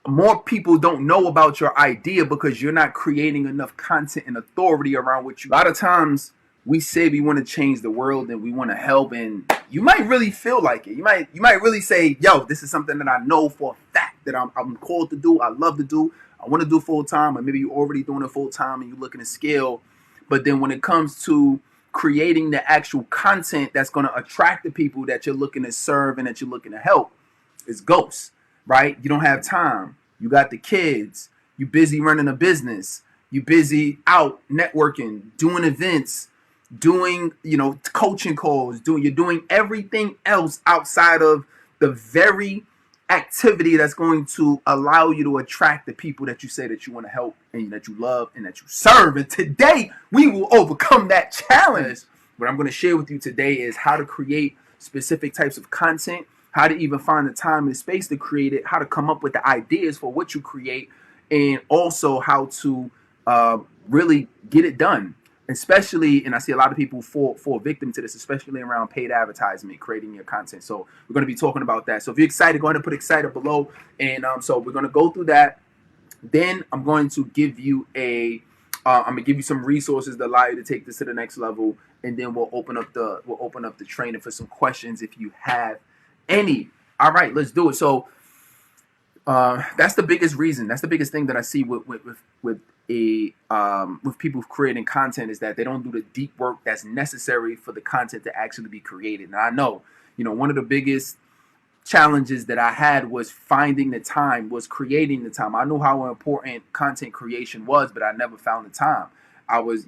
more people don't know about your idea because you're not creating enough content and authority around what you. A lot of times we say we want to change the world and we want to help, and you might really feel like it. You might really say, "Yo, this is something that I know for a fact that I'm called to do. I love to do. I want to do full time." Or maybe you're already doing it full time and you're looking to scale. But then when it comes to creating the actual content that's going to attract the people that you're looking to serve and that you're looking to help, it's ghosts, right? You don't have time. You got the kids. You busy running a business. You busy out networking, doing events, doing, coaching calls, you're doing everything else outside of the very activity that's going to allow you to attract the people that you say that you want to help and that you love and that you serve. And today we will overcome that challenge. What I'm going to share with you today is how to create specific types of content, how to even find the time and space to create it, how to come up with the ideas for what you create, and also how to really get it done. Especially, and I see a lot of people fall victim to this, especially around paid advertisement, creating your content. So we're going to be talking about that. So if you're excited, go ahead and put excited below. And so we're going to go through that. Then I'm going to give you some resources that allow you to take this to the next level. And then we'll open up the training for some questions if you have any. All right, let's do it. So that's the biggest reason. That's the biggest thing that I see with people creating content, is that they don't do the deep work that's necessary for the content to actually be created. And I know, one of the biggest challenges that I had was finding the time, was creating the time. I knew how important content creation was, but I never found the time. I was,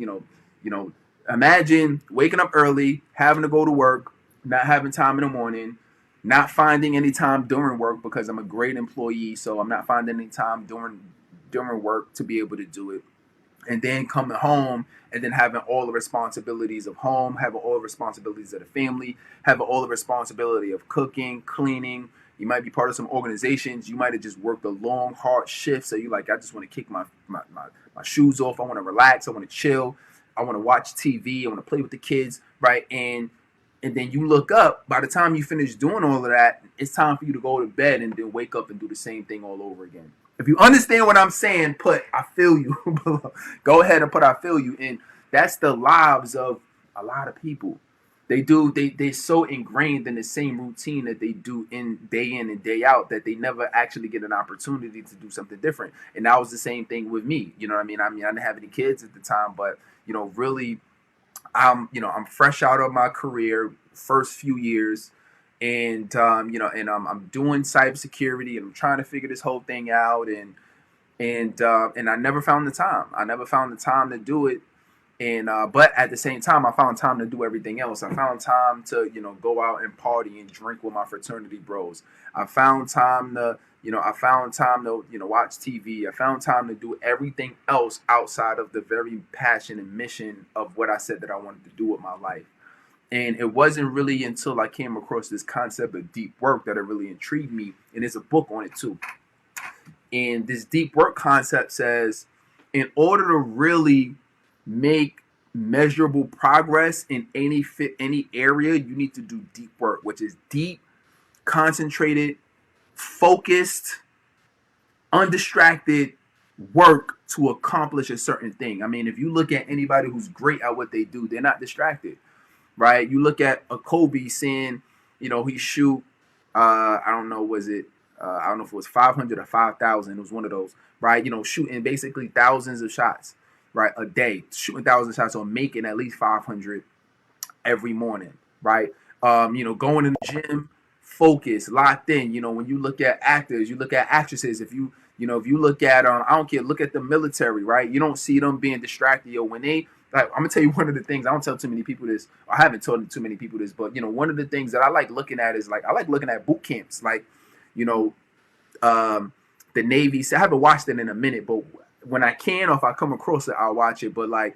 imagine waking up early, having to go to work, not having time in the morning, not finding any time during work because I'm a great employee, so I'm not finding any time during work to be able to do it. And then coming home and then having all the responsibilities of home, having all the responsibilities of the family, having all the responsibility of cooking, cleaning. You might be part of some organizations. You might have just worked a long, hard shift. So you're like, I just want to kick my shoes off. I want to relax. I want to chill. I want to watch TV. I want to play with the kids, right? And then you look up, by the time you finish doing all of that, it's time for you to go to bed and then wake up and do the same thing all over again. If you understand what I'm saying, put I feel you below. Go ahead and put I feel you. And that's the lives of a lot of people. They're so ingrained in the same routine that they do in and day out that they never actually get an opportunity to do something different. And that was the same thing with me. You know what I mean? I didn't have any kids at the time, but really I'm fresh out of my career, first few years. And I'm doing cybersecurity and I'm trying to figure this whole thing out, and I never found the time. I never found the time to do it, and but at the same time, I found time to do everything else. I found time to go out and party and drink with my fraternity bros. I found time to watch TV. I found time to do everything else outside of the very passion and mission of what I said that I wanted to do with my life. And it wasn't really until I came across this concept of deep work that it really intrigued me. And there's a book on it too. And this deep work concept says, in order to really make measurable progress in any area, you need to do deep work, which is deep, concentrated, focused, undistracted work to accomplish a certain thing. I mean, if you look at anybody who's great at what they do, they're not distracted. Right, you look at a Kobe saying, he shoot, I don't know, I don't know if it was 500 or 5,000. It was one of those, right? Shooting basically thousands of shots, right, a day, shooting thousands of shots or making at least 500 every morning, right? Going in the gym, focused, locked in. When you look at actors, you look at actresses. If you look at, I don't care, look at the military, right? You don't see them being distracted. When they, like, I'm gonna tell you one of the things, I don't tell too many people this, or I haven't told too many people this, but one of the things that I like looking at is, like, I like looking at boot camps, like, the Navy. So I haven't watched it in a minute, but when I can, or if I come across it, I'll watch it. But like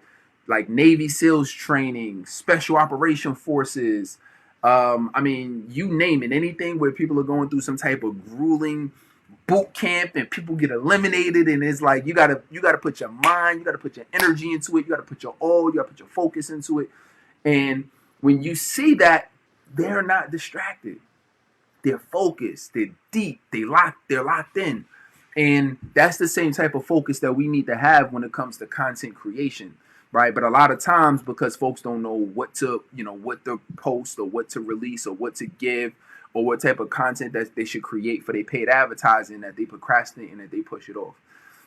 Navy SEALs training, Special Operation Forces, I mean, you name it, anything where people are going through some type of grueling boot camp and people get eliminated, and it's like you gotta put your mind, you gotta put your energy into it, you gotta put your all, you gotta put your focus into it. And when you see that, they're not distracted, they're focused, they're deep, they're locked in. And that's the same type of focus that we need to have when it comes to content creation, right? But a lot of times, because folks don't know what to, what to post or what to release or what to give or what type of content that they should create for their paid advertising, that they procrastinate and that they push it off.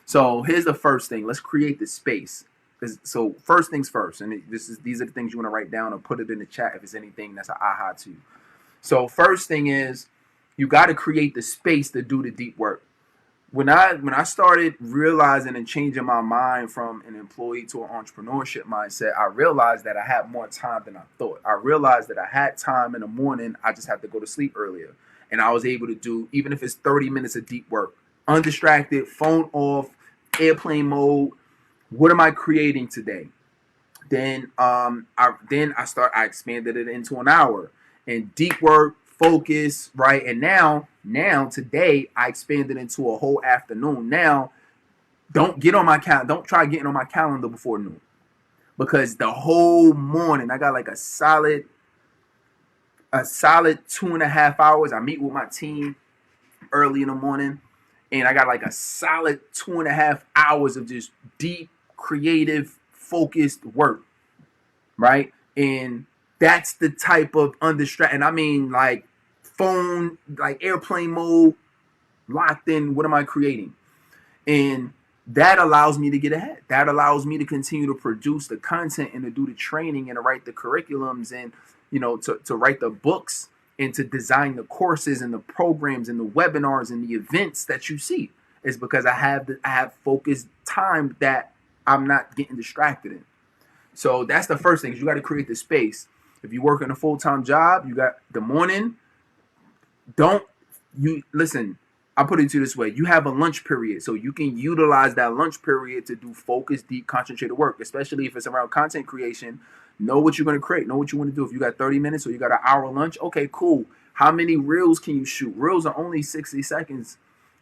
So here's the first thing. Let's create the space. So first things first, and these are the things you want to write down or put it in the chat if it's anything that's an aha to you. So first thing is, you got to create the space to do the deep work. When I started realizing and changing my mind from an employee to an entrepreneurship mindset, I realized that I had more time than I thought. I realized that I had time in the morning. I just had to go to sleep earlier. And I was able to do, even if it's 30 minutes of deep work, undistracted, phone off, airplane mode. What am I creating today? Then I expanded it into an hour and deep work, focus, right? And now today I expanded into a whole afternoon. Now, don't try getting on my calendar before noon, because the whole morning I got like a solid 2.5 hours. I meet with my team early in the morning, and I got like a solid 2.5 hours of just deep, creative, focused work, right? And that's the type of undistracted. And I mean, like phone, like airplane mode, locked in. What am I creating? And that allows me to get ahead. That allows me to continue to produce the content and to do the training and to write the curriculums and, to write the books and to design the courses and the programs and the webinars and the events that you see. Is because I have focused time that I'm not getting distracted in. So that's the first thing. You got to create the space. If you work in a full-time job, you got the morning. Listen, I'll put it to you this way. You have a lunch period, so you can utilize that lunch period to do focused, deep, concentrated work, especially if it's around content creation. Know what you're going to create. Know what you want to do. If you got 30 minutes or you got an hour lunch, okay, cool. How many reels can you shoot? Reels are only 60 seconds,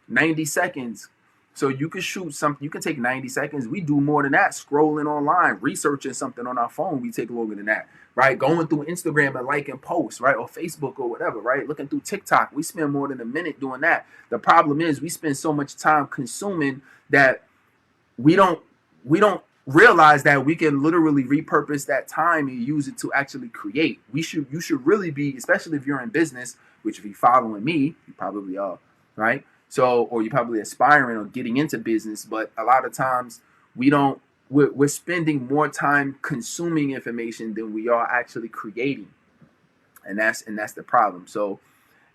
90 seconds. So you can shoot something. You can take 90 seconds. We do more than that. Scrolling online, researching something on our phone, we take longer than that, right? Going through Instagram and liking posts, right? Or Facebook or whatever, right? Looking through TikTok, we spend more than a minute doing that. The problem is we spend so much time consuming that we don't realize that we can literally repurpose that time and use it to actually create. You should really be, especially if you're in business, which if you're following me, you probably are, right? So, or you're probably aspiring or getting into business, but a lot of times we're spending more time consuming information than we are actually creating. And that's the problem. So,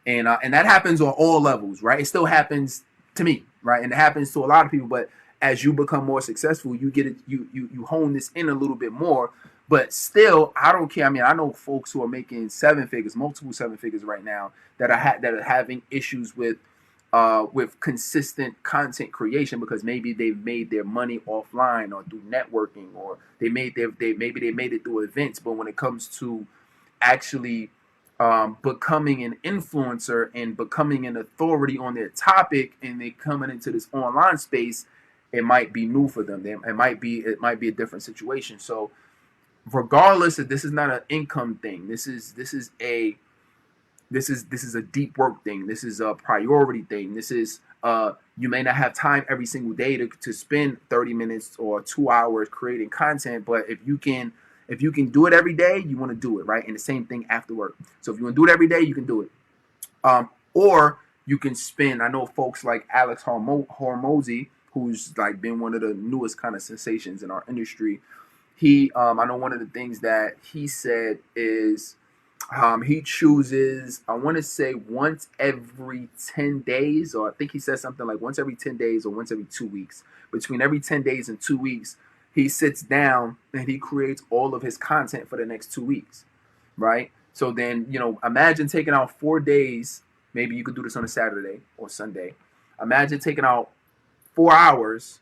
and that happens on all levels, right? It still happens to me, right? And it happens to a lot of people, but as you become more successful, you get it, you hone this in a little bit more. But still, I don't care. I mean, I know folks who are making seven figures, multiple seven figures right now that are having issues with consistent content creation, because maybe they've made their money offline or through networking, or maybe they made it through events. But when it comes to actually becoming an influencer and becoming an authority on their topic, and they coming into this online space, it might be new for them. It might be a different situation. So regardless, if this is not an income thing, this is a deep work thing. This is a priority thing. This is you may not have time every single day to spend 30 minutes or 2 hours creating content, but if you can do it every day, you want to do it, right? And the same thing after work. So if you want to do it every day, you can do it. Or you can spend. I know folks like Alex Hormozy, who's like been one of the newest kind of sensations in our industry. I know one of the things that he said is he chooses, I want to say once every 10 days, or I think he said something like once every 10 days or once every 2 weeks. Between every 10 days and 2 weeks, he sits down and he creates all of his content for the next 2 weeks, right? So then, imagine taking out 4 days. Maybe you could do this on a Saturday or Sunday. Imagine taking out 4 hours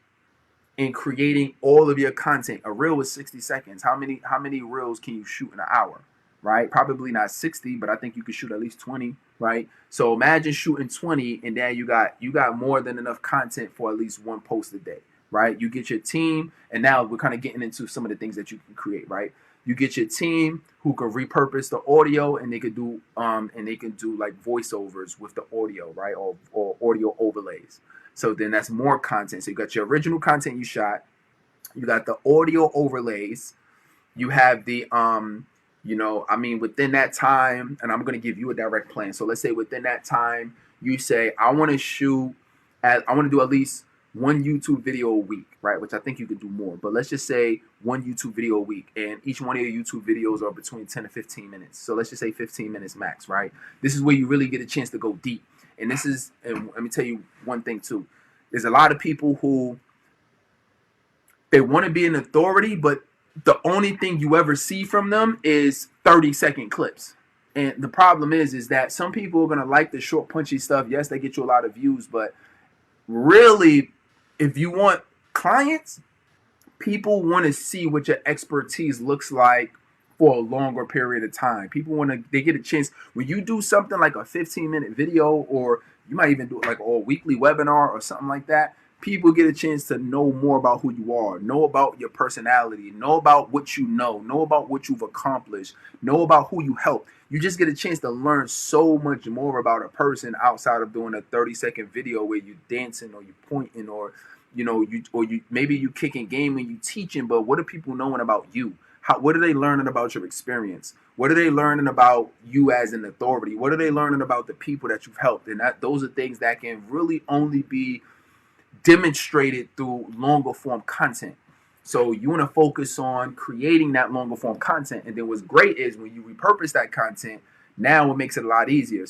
and creating all of your content. A reel is 60 seconds. How many reels can you shoot in an hour? Right? Probably not 60, but I think you could shoot at least 20, right? So imagine shooting 20, and then you got more than enough content for at least one post a day, right? You get your team, and now we're kind of getting into some of the things that you can create, right? You get your team who can repurpose the audio, and they could do like voiceovers with the audio, right? Or audio overlays. So then that's more content. So you got your original content you shot, you got the audio overlays, you have the within that time, and I'm gonna give you a direct plan. So let's say within that time, you say I want to do at least one YouTube video a week, right? Which I think you could do more, but let's just say one YouTube video a week, and each one of your YouTube videos are between 10 to 15 minutes. So let's just say 15 minutes max, right? This is where you really get a chance to go deep. And let me tell you one thing too. There's a lot of people who they want to be an authority, but the only thing you ever see from them is 30-second clips. And the problem is that some people are gonna like the short, punchy stuff. Yes, they get you a lot of views, but really, if you want clients, people want to see what your expertise looks like for a longer period of time. They get a chance when you do something like a 15-minute video, or you might even do it like a weekly webinar or something like that. People get a chance to know more about who you are, know about your personality, know about what you know about what you've accomplished, know about who you help. You just get a chance to learn so much more about a person outside of doing a 30-second video where you dancing or you pointing, or you maybe you kicking game and you teaching. But what are people knowing about you? What are they learning about your experience? What are they learning about you as an authority? What are they learning about the people that you've helped? And those are things that can really only be demonstrated through longer form content. So you want to focus on creating that longer form content. And then what's great is when you repurpose that content, now it makes it a lot easier.